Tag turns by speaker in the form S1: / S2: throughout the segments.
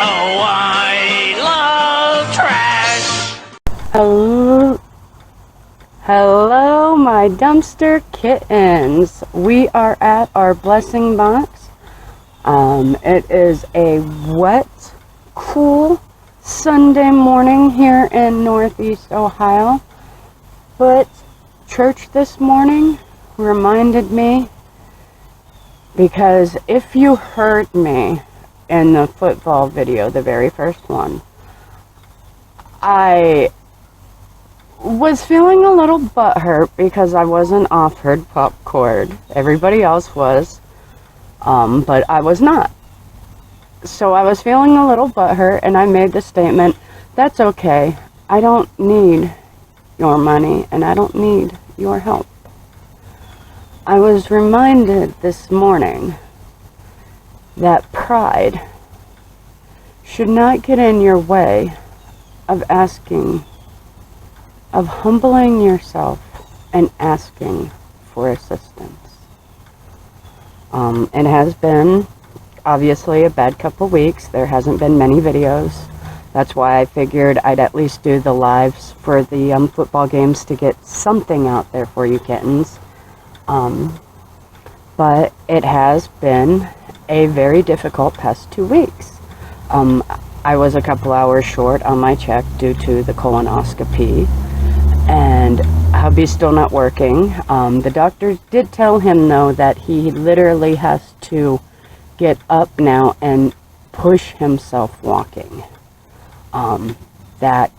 S1: Oh, I love trash.
S2: Hello, my dumpster kittens. We are at our blessing box. It is a wet, cool Sunday morning here in Northeast Ohio. But church this morning reminded me, because if you heard me in the football video, the very first one, I was feeling a little butthurt because I wasn't offered popcorn. Everybody else was, but I was not. So I was feeling a little butthurt, and I made the statement, that's okay. I don't need your money, and I don't need your help. I was reminded this morning that pride should not get in your way of humbling yourself and asking for assistance. It has been obviously a bad couple weeks. There hasn't been many videos. That's why I figured I'd at least do the lives for the football games to get something out there for you kittens. But it has been a very difficult past 2 weeks. I was a couple hours short on my check due to the colonoscopy, and hubby's still not working. The doctor did tell him, though, that he literally has to get up now and push himself walking. That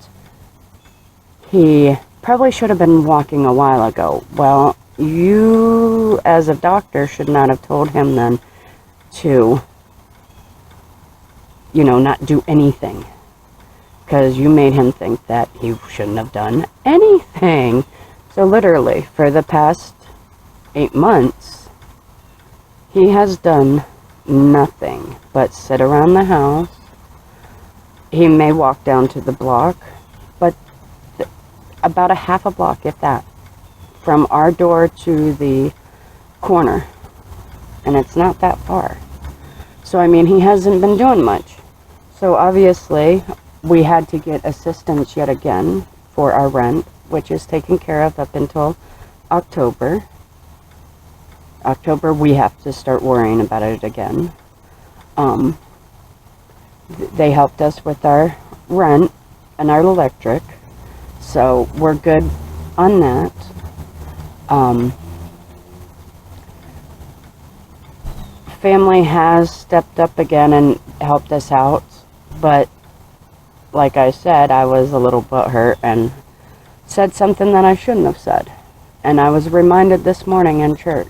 S2: he probably should have been walking a while ago. Well, you, as a doctor, should not have told him then to, not do anything. Because you made him think that he shouldn't have done anything. So literally, for the past 8 months, he has done nothing but sit around the house. He may walk down to the block, but about a half a block, if that, from our door to the corner. And it's not that far. So, I mean, he hasn't been doing much. So, obviously, we had to get assistance yet again for our rent, which is taken care of up until October. October, we have to start worrying about it again. They helped us with our rent and our electric, so we're good on that. Family has stepped up again and helped us out, but like I said, I was a little butthurt and said something that I shouldn't have said. And I was reminded this morning in church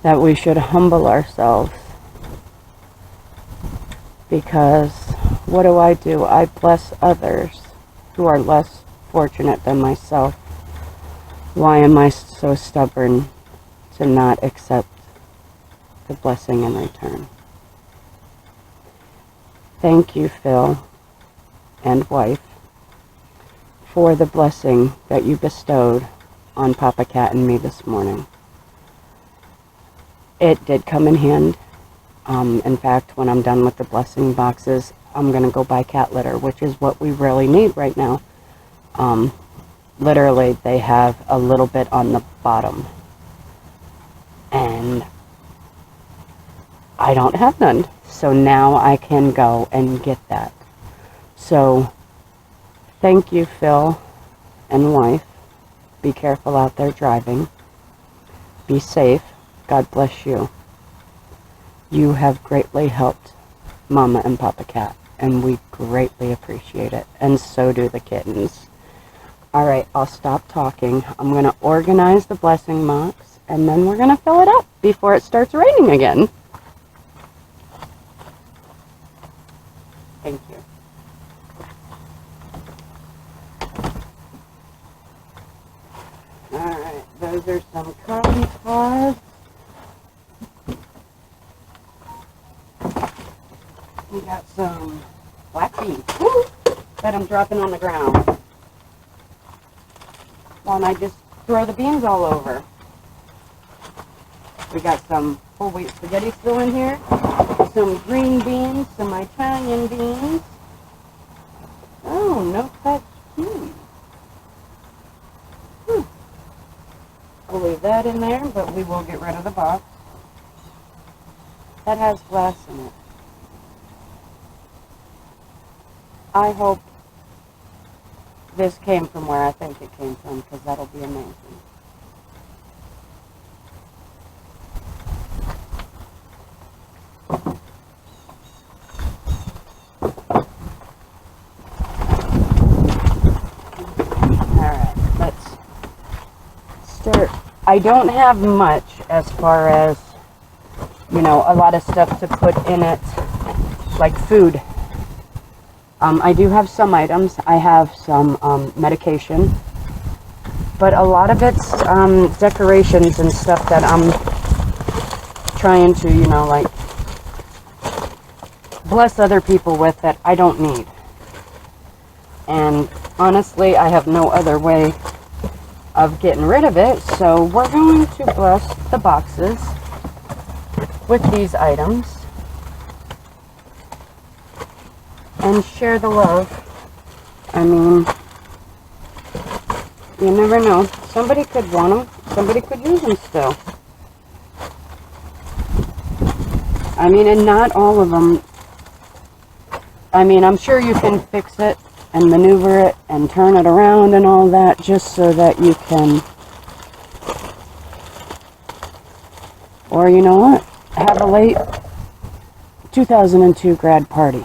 S2: that we should humble ourselves, because what do? I bless others who are less fortunate than myself. Why am I so stubborn to not accept the blessing in return? Thank you, Phil and wife, for the blessing that you bestowed on Papa Cat and me this morning. It did come in hand. In fact, when I'm done with the blessing boxes, I'm going to go buy cat litter, which is what we really need right now. Literally, they have a little bit on the bottom, and I don't have none. So now I can go and get that. So, thank you, Phil and wife. Be careful out there driving. Be safe. God bless you. You have greatly helped Mama and Papa Cat, and we greatly appreciate it, and so do the kittens. Alright, I'll stop talking. I'm going to organize the blessing box, and then we're going to fill it up before it starts raining again. Thank you. Alright, those are some cotton pods. We got some black beans that I'm dropping on the ground. Why don't I just throw the beans all over? We got some whole wheat spaghetti still in here. some green beans, some Italian beans. Oh, no touch cheese. We'll leave that in there, but we will get rid of the box. That has glass in it. I hope this came from where I think it came from, because that'll be amazing. Alright, let's start. I don't have much as far as, you know, a lot of stuff to put in it, like food. I do have some items. I have some medication, but a lot of it's decorations and stuff that I'm trying to, you know, like bless other people with that I don't need. And honestly, I have no other way of getting rid of it, so we're going to bless the boxes with these items and share the love. I mean, you never know. Somebody could want them. Somebody could use them still. I mean, and not all of them. I mean, I'm sure you can fix it and maneuver it and turn it around and all that just so that you can, or you know what, have a late 2002 grad party.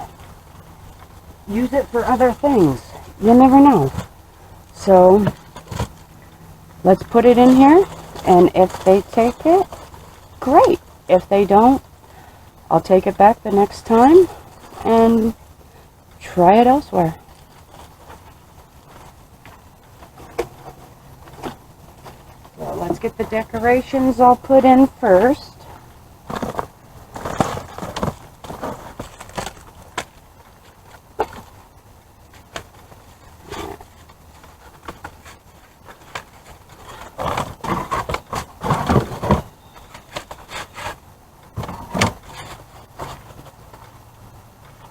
S2: Use it for other things. You never know. So, let's put it in here, and if they take it, great. If they don't, I'll take it back the next time and try it elsewhere. So let's get the decorations all put in first.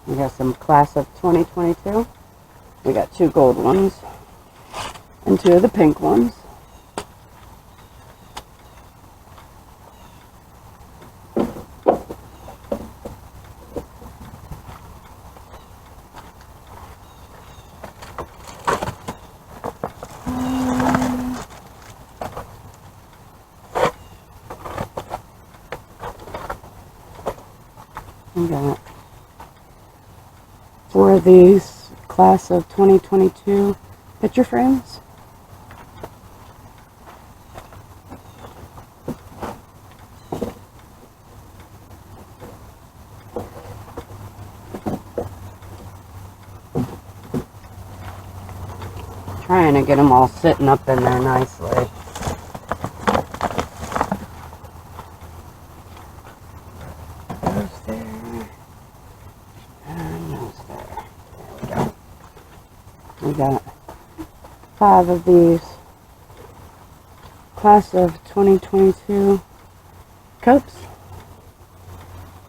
S2: We got some class of 2022. We got 2 gold ones and 2 of the pink ones. We got 4 of these class of 2022 picture frames. Trying to get them all sitting up in there nicely. Those there. And those there. There we go. We got 5 of these class of 2022 cups,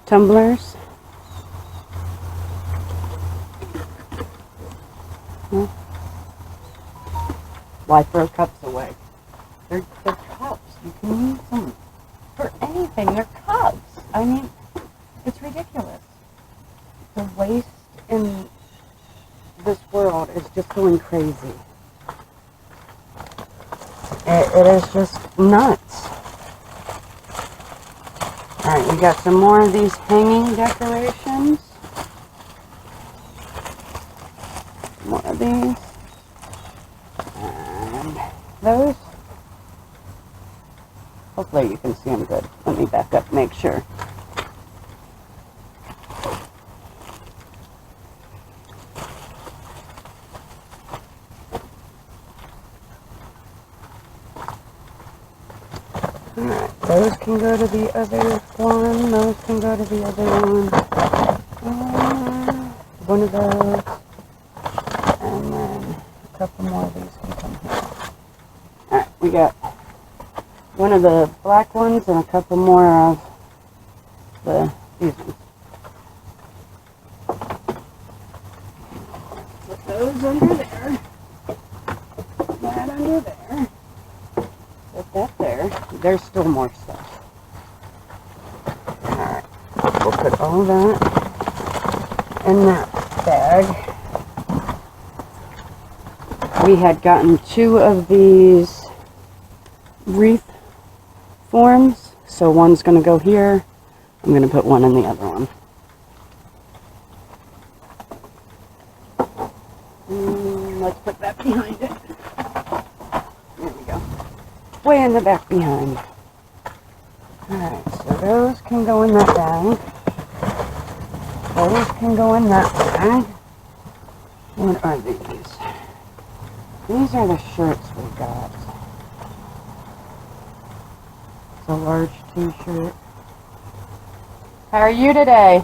S2: tumblers. Why throw cups away? They're cups. You can use them for anything. They're cups. I mean, it's ridiculous. The waste in this world is just going crazy. It is just nuts. Alright, we got some more of these hanging decorations. More of these. And those. Hopefully you can see them good. Let me back up, make sure. Alright, those can go to the other one, those can go to the other one. One of those. And then a couple more of these can come here. Alright, we got one of the black ones and a couple more of these ones. those under there. That under there. Put that there. There's still more stuff. Alright. We'll put all that in that bag. We had gotten 2 of these wreath forms, so one's going to go here. I'm going to put one in the other one. Let's put that behind it. There we go. Way in the back behind. Alright, so those can go in that bag. Those can go in that bag. What are these? These are the shirts we got. It's a large t-shirt. How are you today?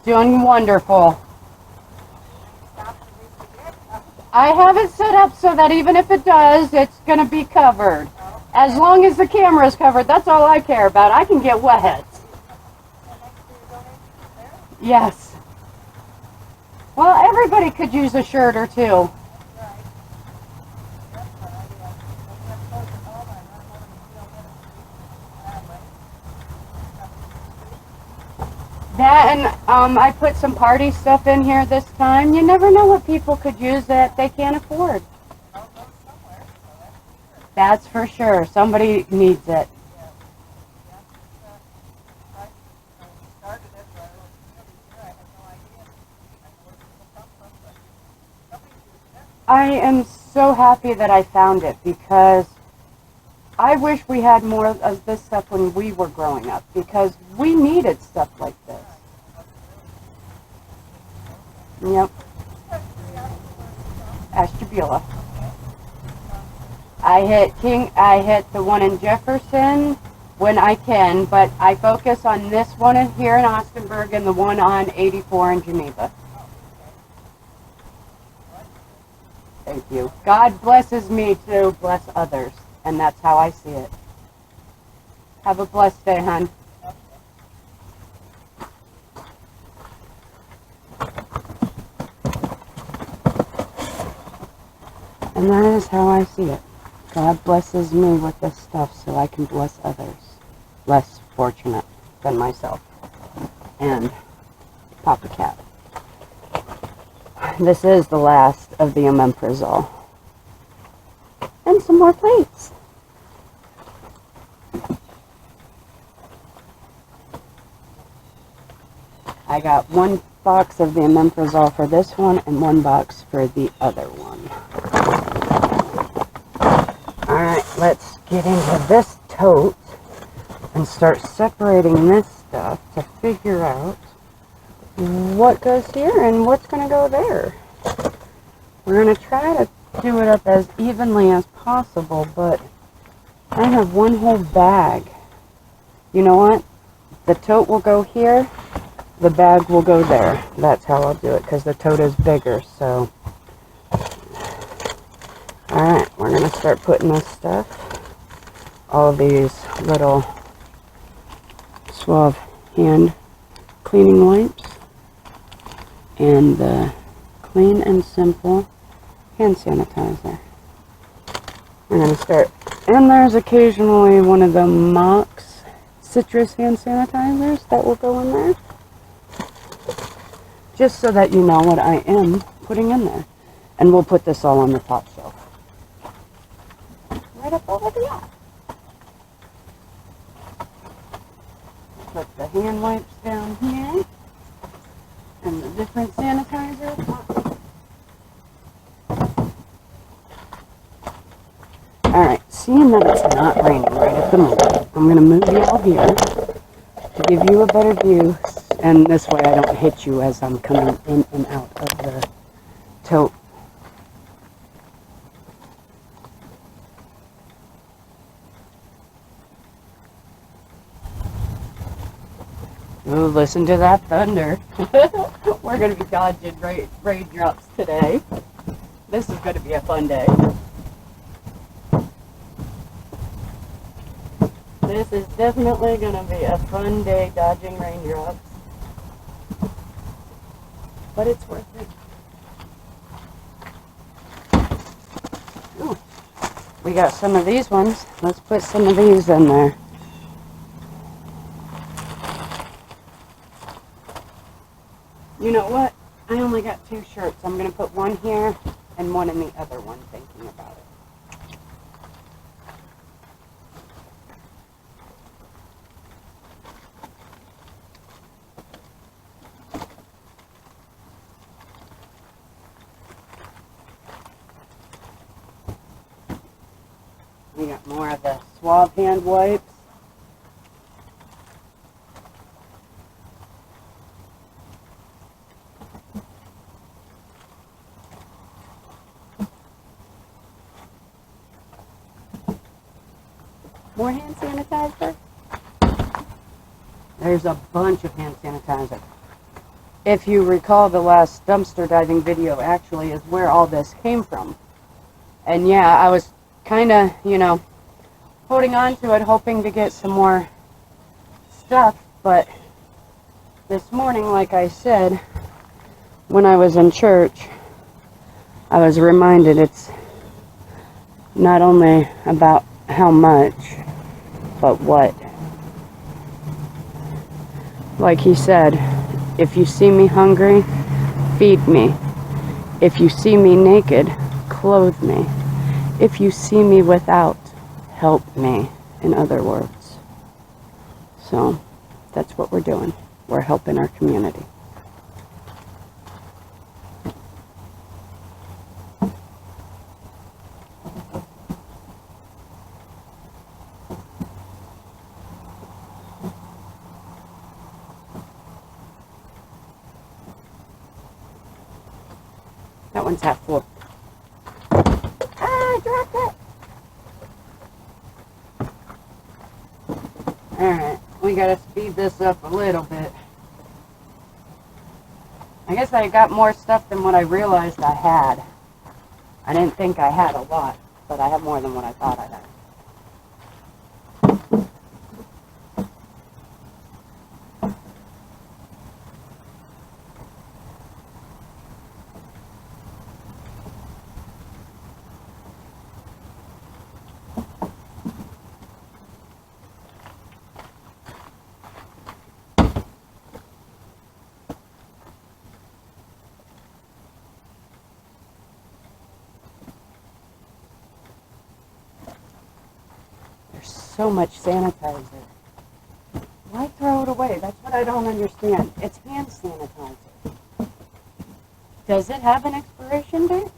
S2: Doing wonderful. I have it set up so that even if it does, it's going to be covered. As long as the camera is covered, that's all I care about. I can get wet. Yes. Well, everybody could use a shirt or two. That and I put some party stuff in here this time. You never know what people could use that they can't afford. That's for sure. Somebody needs it. I am so happy that I found it because I wish we had more of this stuff when we were growing up because we needed stuff like this. Yep. Ashtabula. I hit the one in Jefferson when I can, but I focus on this one here in Austinburg and the one on 84 in Geneva. Thank you. God blesses me to bless others, and that's how I see it. Have a blessed day, hon. And that is how I see it. God blesses me with this stuff so I can bless others less fortunate than myself. And Papa Cat. This is the last of the omeprazole. And some more plates. I got 1 box of the omeprazole for this one and 1 box for the other one. Alright, let's get into this tote and start separating this stuff to figure out what goes here and what's going to go there. We're going to try to do it up as evenly as possible, but I have 1 whole bag. You know what? The tote will go here, the bag will go there. That's how I'll do it, because the tote is bigger, so. Alright, we're going to start putting this stuff. All these little Suave hand cleaning wipes. And the Clean and Simple hand sanitizer. We're going to start. And there's occasionally one of the Mox citrus hand sanitizers that will go in there. Just so that you know what I am putting in there. And we'll put this all on the top shelf. Right up over there. Put the hand wipes down here. And the different sanitizer. Alright, seeing that it's not raining right at the moment, I'm going to move you all here to give you a better view, and this way I don't hit you as I'm coming in and out of the tote. Ooh, listen to that thunder. We're going to be dodging raindrops today. This is going to be a fun day. This is definitely going to be a fun day dodging raindrops. But it's worth it. We got some of these ones. Let's put some of these in there. You know what? I only got 2 shirts. I'm going to put one here and one in the other one, thinking about it. We got more of the Suave hand wipes. More hand sanitizer. There's a bunch of hand sanitizer. If you recall, the last dumpster diving video actually is where all this came from. And yeah, I was kind of, you know, holding on to it, hoping to get some more stuff. But this morning, like I said, when I was in church, I was reminded it's not only about how much, but what. Like he said, if you see me hungry, feed me. If you see me naked, clothe me. If you see me without, help me, in other words. So, that's what we're doing. We're helping our community. That one's half full. Ah, I dropped it. Alright, we gotta speed this up a little bit. I guess I got more stuff than what I realized I had. I didn't think I had a lot, but I have more than what I thought I had. So much sanitizer. Why throw it away? That's what I don't understand. It's hand sanitizer. Does it have an expiration date?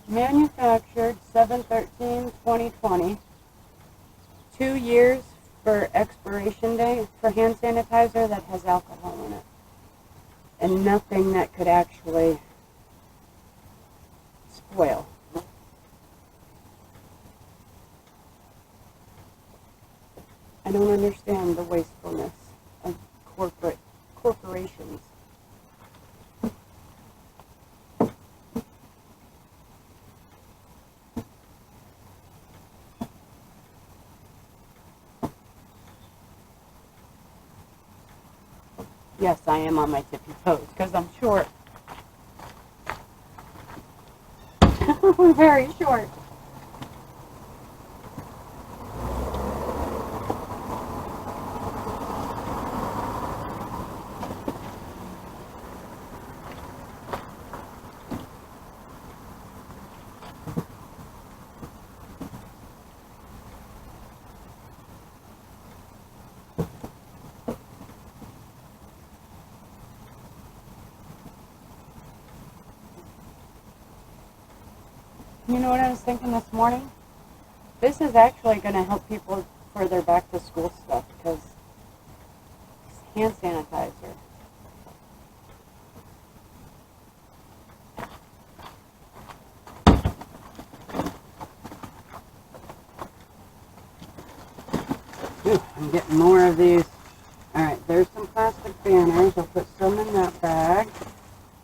S2: Manufactured 7/13/2020. 2 years for expiration date for hand sanitizer that has alcohol in it. And nothing that could actually spoil. I don't understand the wastefulness of corporations. Yes, I am on my tippy toes because I'm short. We're very short. You know what I was thinking this morning? This is actually going to help people for their back to school stuff because hand sanitizer. Ooh, I'm getting more of these. Alright, there's some plastic banners. I'll put some in that bag.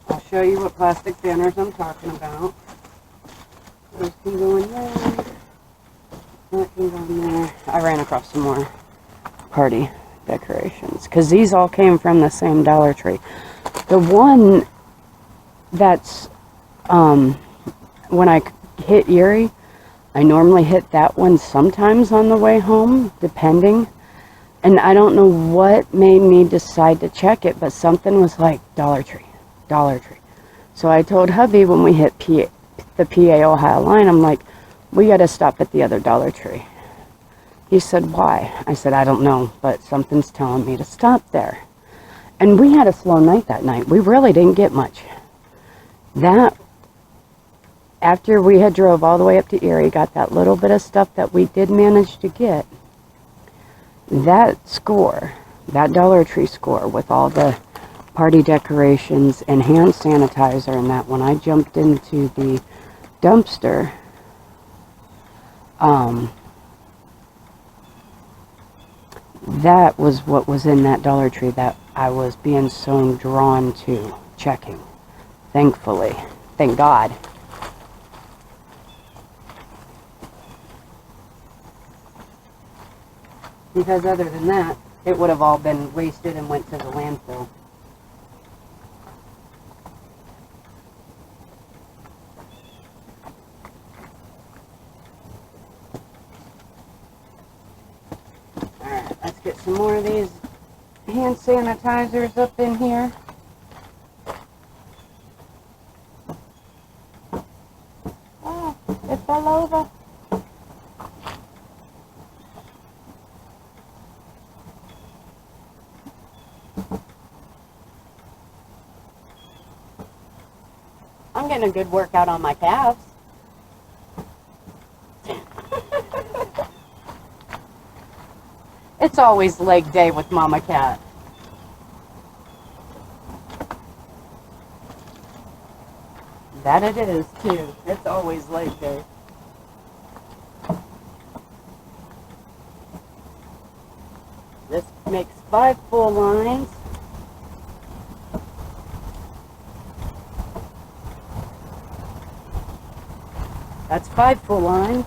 S2: I'll show you what plastic banners I'm talking about. Those can go in there. That can go in there. I ran across some more party decorations because these all came from the same Dollar Tree. The one that's When I hit Erie, I normally hit that one sometimes on the way home, depending. And I don't know what made me decide to check it, but something was like Dollar Tree, Dollar Tree. So I told hubby when we hit the PA Ohio line, I'm like, we got to stop at the other Dollar Tree. He said, why? I said, I don't know, but something's telling me to stop there. And we had a slow night that night. We really didn't get much. After we had drove all the way up to Erie, got that little bit of stuff that we did manage to get, that score, that Dollar Tree score with all the party decorations and hand sanitizer and that, when I jumped into the dumpster, that was what was in that Dollar Tree that I was being so drawn to checking. Thankfully. Thank God. Because other than that, it would have all been wasted and went to the landfill. Alright, let's get some more of these hand sanitizers up in here. Oh, it fell over. I'm getting a good workout on my calves. It's always leg day with Mama Cat. That it is, too. It's always leg day. This makes 5 full lines. That's 5 full lines.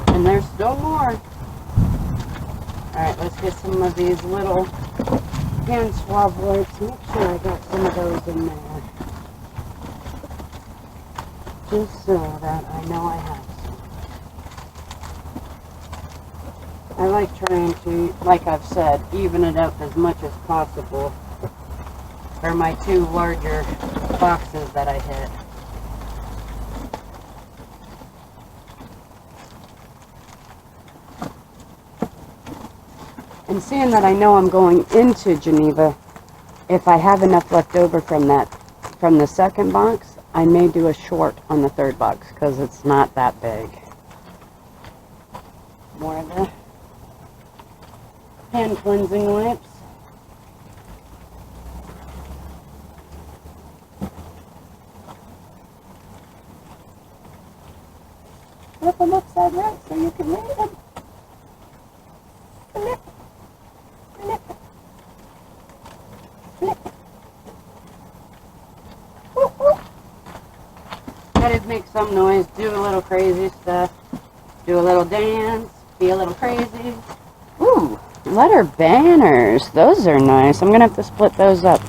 S2: And there's still more. Alright, let's get some of these little hand swab wipes. Make sure I got some of those in there. Just so that I know I have some. I like trying to, like I've said, even it up as much as possible for my 2 larger boxes that I hit. And seeing that I know I'm going into Geneva, if I have enough left over from the second box, I may do a short on the 3rd box because it's not that big. More of the hand cleansing wipes. Flip them upside right so you can read them. Flip. Flip. Flip. Whoop, whoop. Gotta make some noise, do a little crazy stuff, do a little dance, be a little crazy. Ooh, letter banners. Those are nice. I'm going to have to split those up.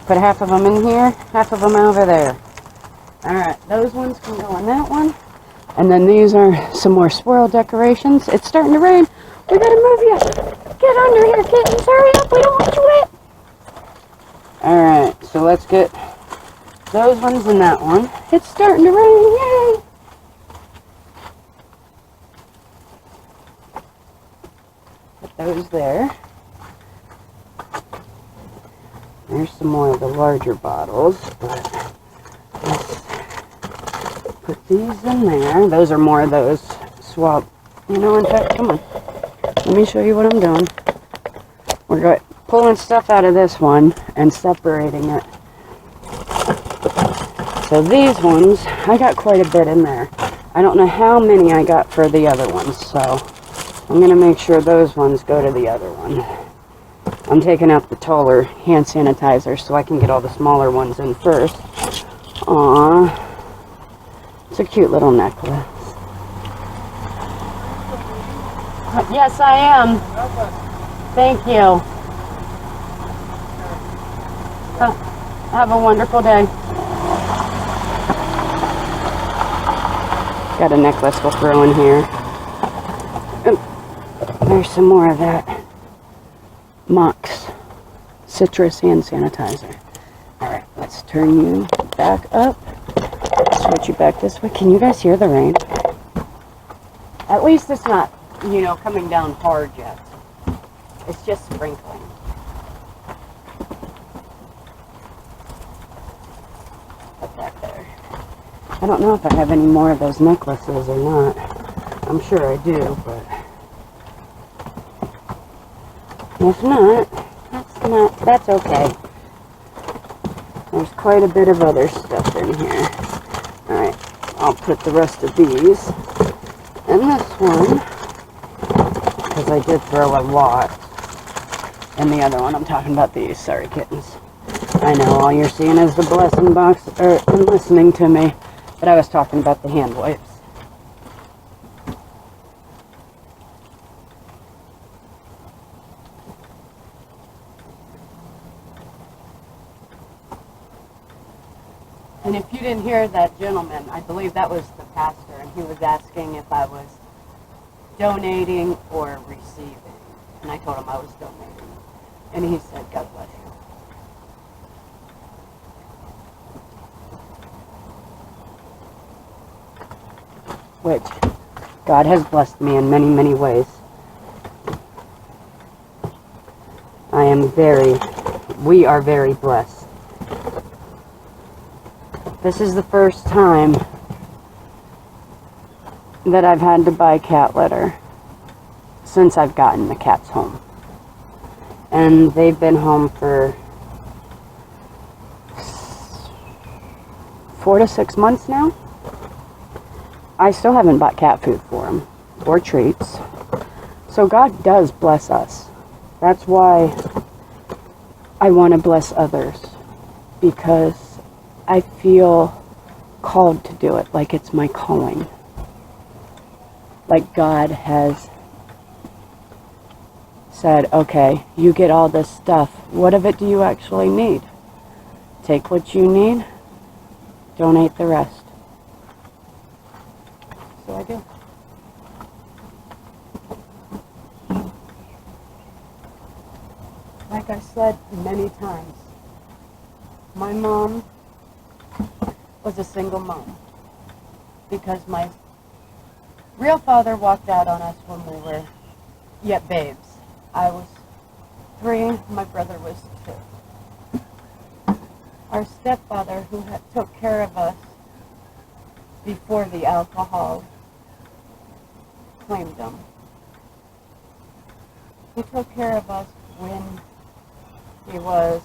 S2: Put half of them in here, half of them over there. Alright, those ones can go on that one. And then these are some more swirl decorations. It's starting to rain. We gotta move you. Get under here, kittens. Hurry up. We don't want you wet. Alright, so let's get those ones and that one. It's starting to rain. Yay! Put those there. There's some more of the larger bottles, but let's put these in there. Those are more of those swab. You know, in fact, come on. Let me show you what I'm doing. We're pulling stuff out of this one and separating it. So these ones, I got quite a bit in there. I don't know how many I got for the other ones, so I'm going to make sure those ones go to the other one. I'm taking out the taller hand sanitizer so I can get all the smaller ones in first. Aww. It's a cute little necklace. Yes, I am. Thank you. Have a wonderful day. Got a necklace we'll throw in here. There's some more of that Mox citrus hand sanitizer. Alright, let's turn you back up. Switch you back this way. Can you guys hear the rain? At least it's not, you know, coming down hard yet. It's just sprinkling. Put that there. I don't know if I have any more of those necklaces or not. I'm sure I do, but if not, that's okay. There's quite a bit of other stuff in here. Alright, I'll put the rest of these in this one, because I did throw a lot in the other one. I'm talking about these. Sorry, kittens. I know, all you're seeing is the blessing box, and listening to me, but I was talking about the hand wipes. And if you didn't hear that gentleman, I believe that was the pastor, and he was asking if I was donating or receiving. And I told him I was donating. And he said, God bless you. Which God has blessed me in many, many ways. We are very blessed. This is the first time that I've had to buy cat litter since I've gotten the cats home. And they've been home for 4 to 6 months now. I still haven't bought cat food for them or treats. So God does bless us. That's why I want to bless others, because I feel called to do it, like it's my calling. Like God has said, okay, you get all this stuff. What of it do you actually need? Take what you need, donate the rest. So I do. Like I said many times, my mom was a single mom, because my real father walked out on us when we were yet babes. I was 3, my brother was 2. Our stepfather, who took care of us before the alcohol claimed them, he took care of us when he was,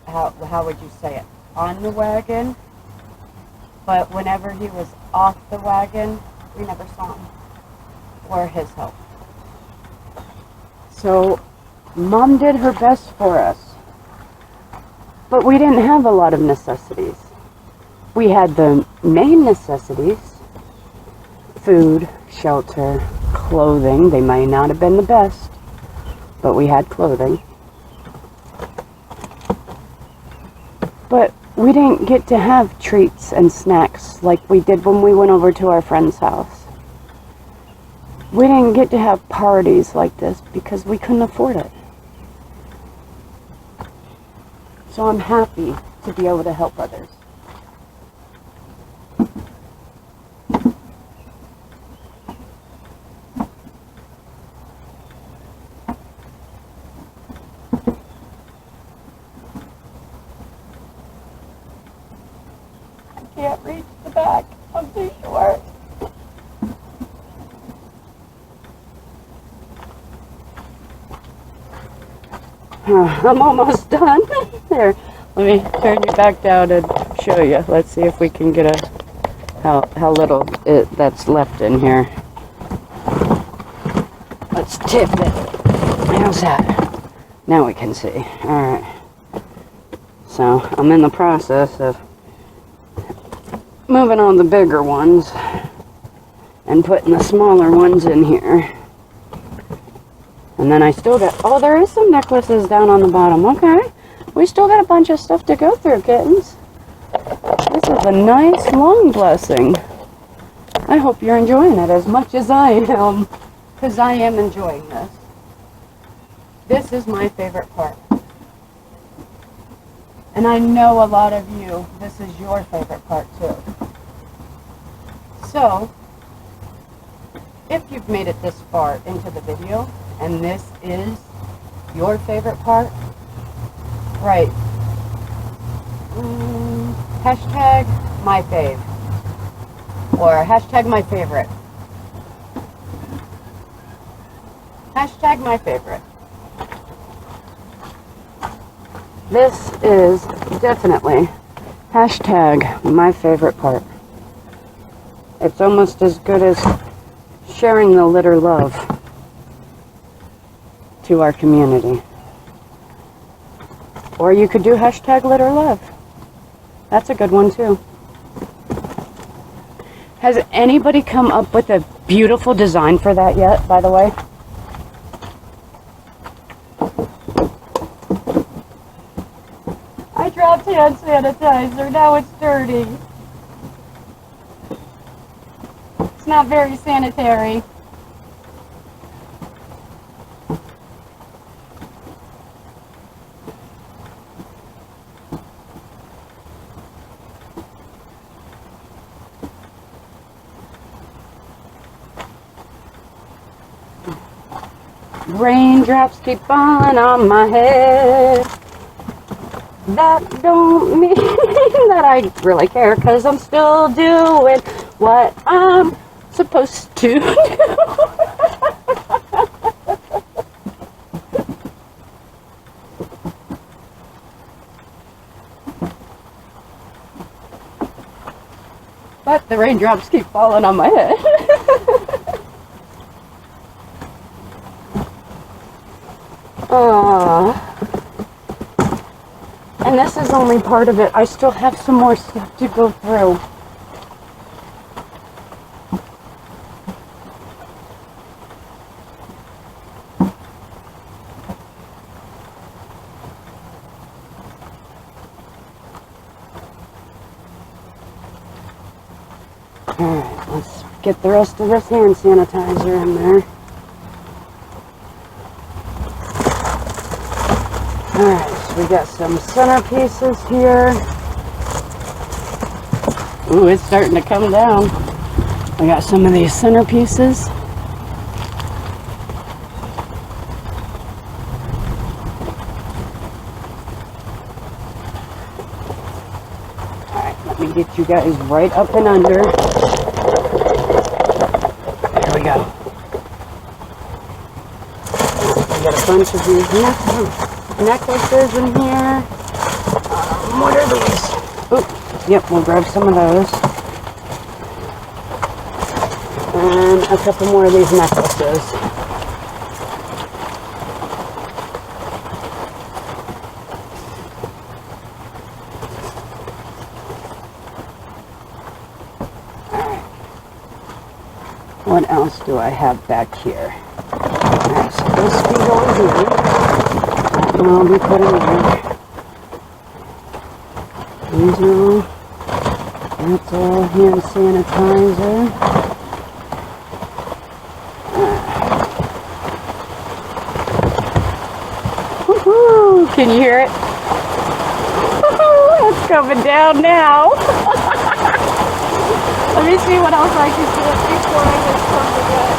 S2: how would you say it, on the wagon, but whenever he was off the wagon, we never saw him or his help. So Mom did her best for us, but we didn't have a lot of necessities. We had the main necessities: food, shelter, clothing. They might not have been the best, but we had clothing. But we didn't get to have treats and snacks like we did when we went over to our friend's house. We didn't get to have parties like this because we couldn't afford it. So I'm happy to be able to help others. Can't reach the back. I'm too short. I'm almost done. There, let me turn you back down and show you. Let's see if we can get how little that's left in here. Let's tip it. How's that? Now we can see. Alright. So, I'm in the process of moving on the bigger ones and putting the smaller ones in here. And then I still got, oh, there is some necklaces down on the bottom. Okay. We still got a bunch of stuff to go through, kittens. This is a nice long blessing. I hope you're enjoying it as much as I am, because I am enjoying this. This is my favorite part. And I know a lot of you, this is your favorite part too. So, if you've made it this far into the video, and this is your favorite part, right, hashtag my fave, or hashtag my favorite. Hashtag my favorite. This is definitely hashtag my favorite part. It's almost as good as sharing the litter love to our community. Or you could do hashtag litter love. That's a good one too. Has anybody come up with a beautiful design for that yet, by the way? I dropped hand sanitizer, now it's dirty. It's not very sanitary. Raindrops keep falling on my head. That don't mean that I really care, because I'm still doing what I'm supposed to do. But the raindrops keep falling on my head. And this is only part of it. I still have some more stuff to go through. Alright, let's get the rest of this hand sanitizer in there. Alright, so we got some centerpieces here. Ooh, it's starting to come down. We got some of these centerpieces. Alright, let me get you guys right up and under. There we go. We got a bunch of these necklaces in here. What are these? Oh, yep, we'll grab some of those. And a couple more of these necklaces. Alright. What else do I have back here? Alright, so this can go in here. That can all be put in there. That's all hand sanitizer. Woohoo! Can you hear it? It's coming down now. Let me see what else I can do before I get something wet.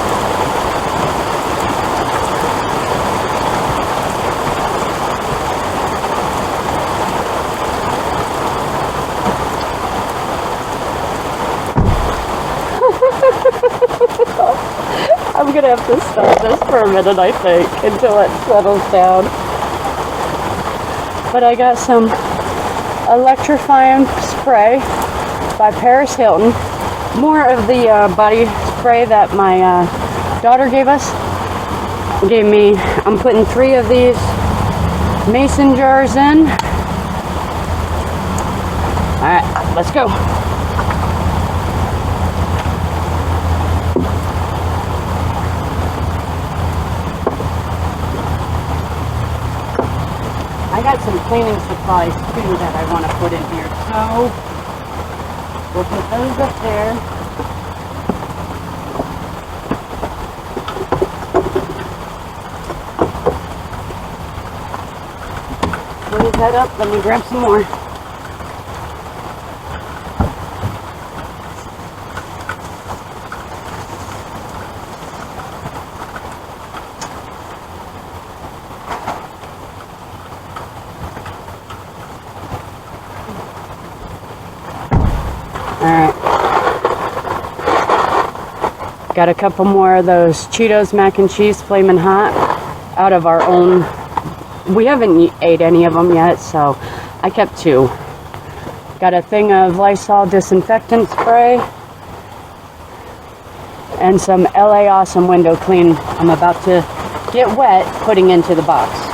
S2: I'm gonna have to stop this for a minute, I think, until it settles down. But I got some electrifying spray by Paris Hilton. More of the body spray that my daughter gave us. Gave me. I'm putting 3 of these mason jars in. Alright, let's go. I got some cleaning supplies too that I want to put in here. So We'll put those up there. Close that up. Let me grab some more. Alright. Got a couple more of those Cheetos mac and cheese flamin' hot out of our own. We haven't ate any of them yet, so I kept 2. Got a thing of Lysol disinfectant spray and some LA Awesome window clean I'm about to get wet putting into the box.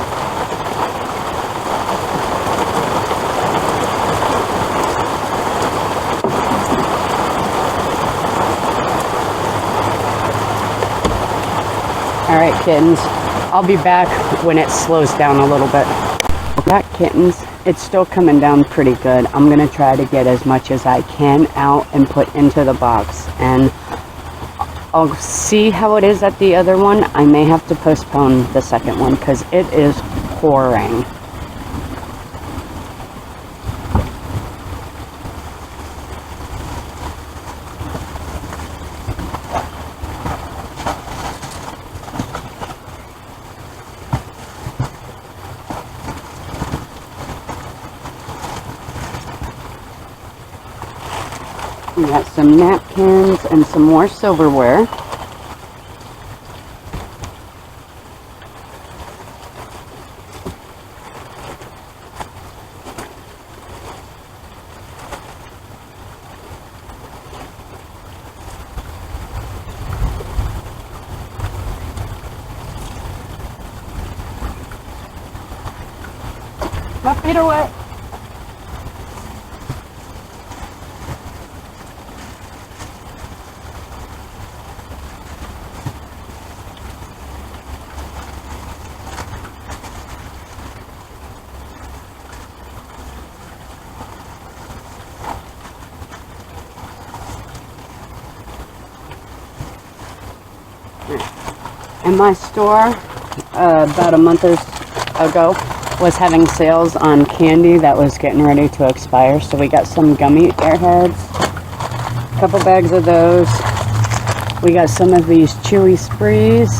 S2: Alright kittens, I'll be back when it slows down a little bit. Back kittens, it's still coming down pretty good. I'm going to try to get as much as I can out and put into the box. And I'll see how it is at the other one. I may have to postpone the second one because it is pouring. We got some napkins and some more silverware. My feet are wet. And my store, about a month ago, was having sales on candy that was getting ready to expire. So we got some gummy Airheads, a couple bags of those. We got some of these chewy sprees,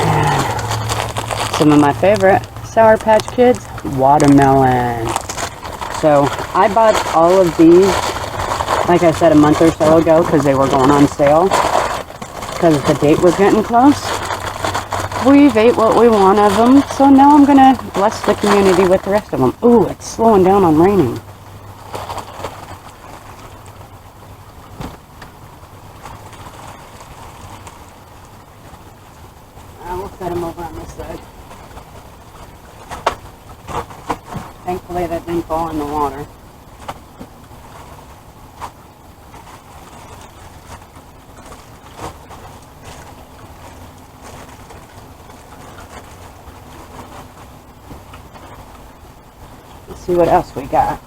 S2: and some of my favorite Sour Patch Kids watermelon. So I bought all of these, like I said, a month or so ago because they were going on sale. Because the date was getting close. We've ate what we want of them, so now I'm going to bless the community with the rest of them. Ooh, it's slowing down on raining. I will set them over on this side. Thankfully that didn't fall in the water. See what else we got.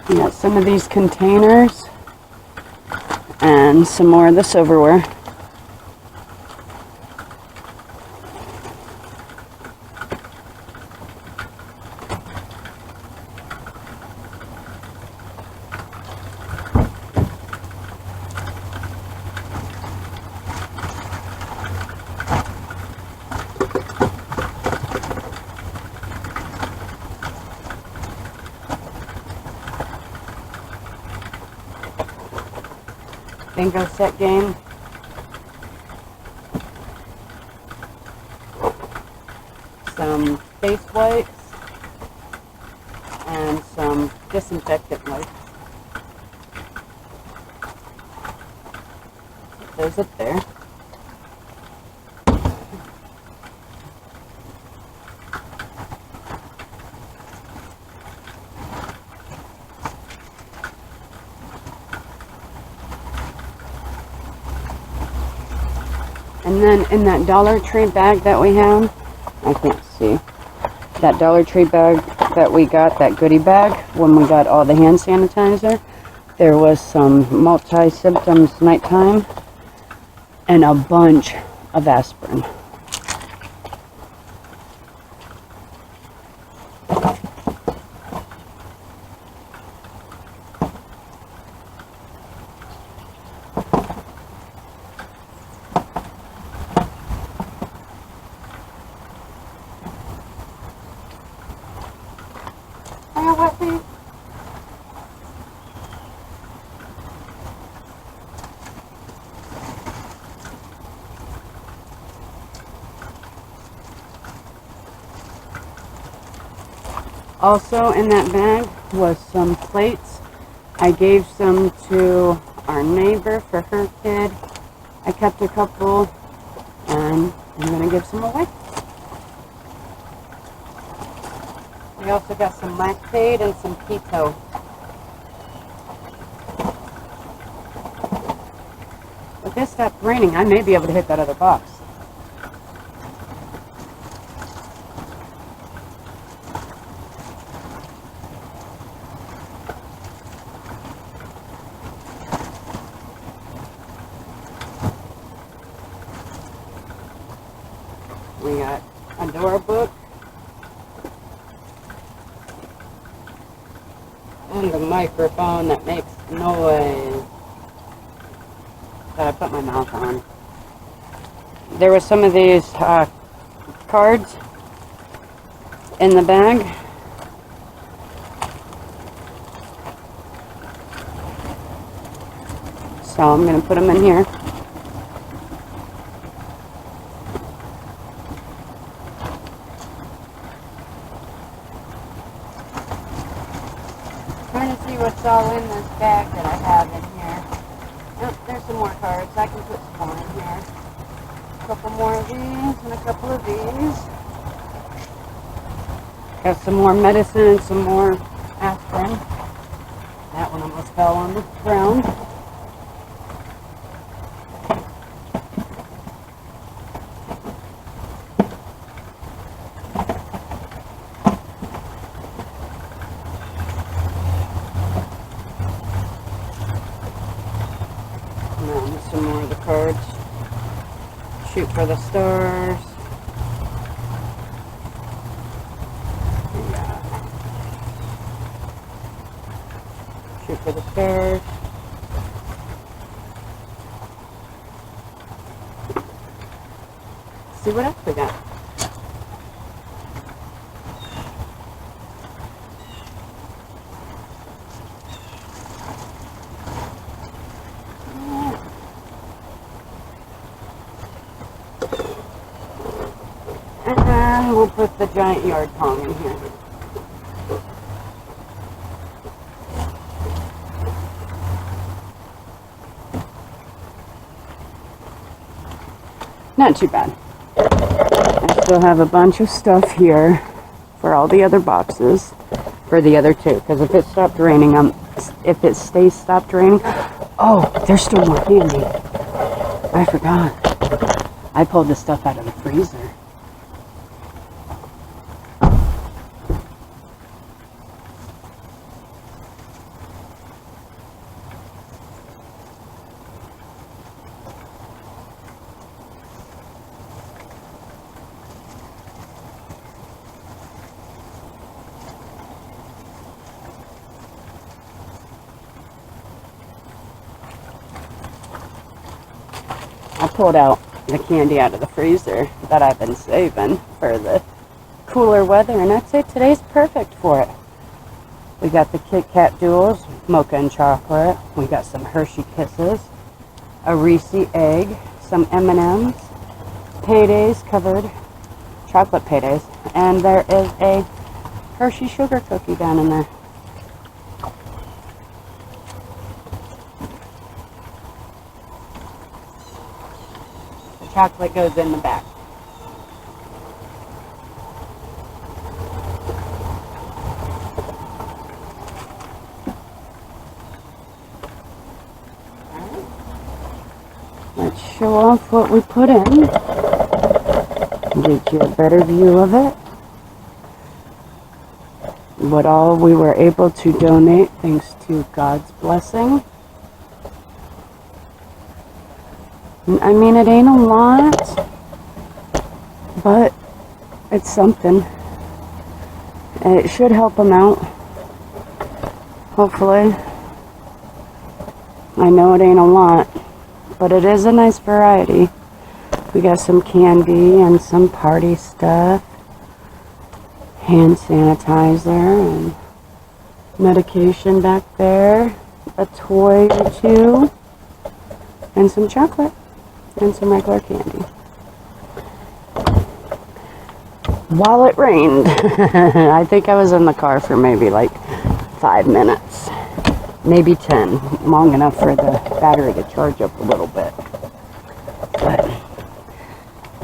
S2: We got some of these containers and some more of the silverware. Bingo set game. Some face wipes and some disinfectant wipes. put those up there. And then in that Dollar Tree bag that we have, I can't see, that Dollar Tree bag that we got, that goodie bag, when we got all the hand sanitizer, there was some multi-symptoms nighttime and a bunch of aspirin. Also in that bag was some plates. I gave some to our neighbor for her kid. I kept a couple and I'm going to give some away. We also got some Lactaid and some keto. If this stopped raining, I may be able to hit that other box. We got a door book and a microphone that makes noise that I put my mouth on. There were some of these cards in the bag. So I'm going to put them in here. Trying to see what's all in this bag that I have in here. Oh, there's some more cards. I can put some more in here. A couple more of these and a couple of these. Got some more medicine and some more aspirin. That one almost fell on the ground. Some more of the cards. Shoot for the stars. Yeah. Shoot for the stars. See what else we got. And we'll put the giant yard pong in here. Not too bad. I still have a bunch of stuff here for all the other boxes for the other two. Because if it stopped raining, if it stays stopped raining, oh, there's still more candy. I forgot. I pulled this stuff out of the freezer. I pulled out the candy out of the freezer that I've been saving for the cooler weather, and I'd say today's perfect for it. We got the Kit Kat Duos, mocha and chocolate. We got some Hershey Kisses, a Reese egg, some M&Ms, Paydays covered, chocolate Paydays, and there is a Hershey sugar cookie down in there. chocolate goes in the back. Let's show off what we put in. Get you a better view of it. What all we were able to donate thanks to God's blessing. I mean, it ain't a lot, but it's something. And it should help them out. Hopefully. I know it ain't a lot, but it is a nice variety. We got some candy and some party stuff, hand sanitizer and medication back there, a toy or two, and some chocolate and some regular candy. While it rained, I think I was in the car for maybe like 5 minutes, maybe 10, long enough for the battery to charge up a little bit. But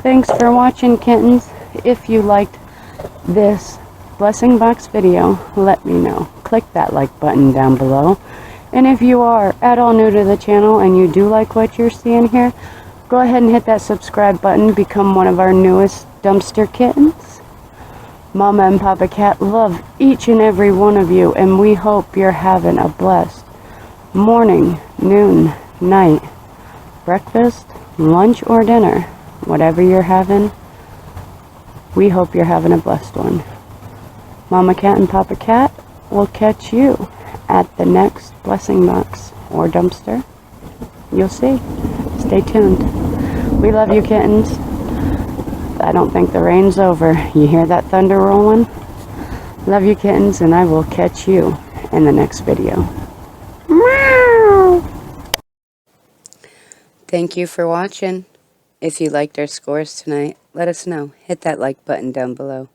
S2: thanks for watching, kittens. If you liked this blessing box video, let me know. Click that like button down below. And if you are at all new to the channel and you do like what you're seeing here, go ahead and hit that subscribe button. Become one of our newest dumpster kittens. Mama and Papa Cat love each and every one of you, and we hope you're having a blessed morning, noon, night, breakfast, lunch, or dinner. Whatever you're having, we hope you're having a blessed one. Mama Cat and Papa Cat will catch you at the next blessing box or dumpster. You'll see. Stay tuned. We love you, kittens. I don't think the rain's over. You hear that thunder rolling? Love you, kittens, and I will catch you in the next video. Meow. Thank you for watching. If you liked our scores tonight, let us know. Hit that like button down below.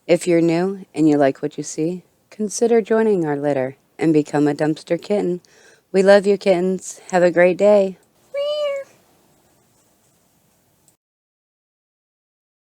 S2: If you're new and you like what you see, consider joining our litter and become a dumpster kitten. We love you, kittens. Have a great day.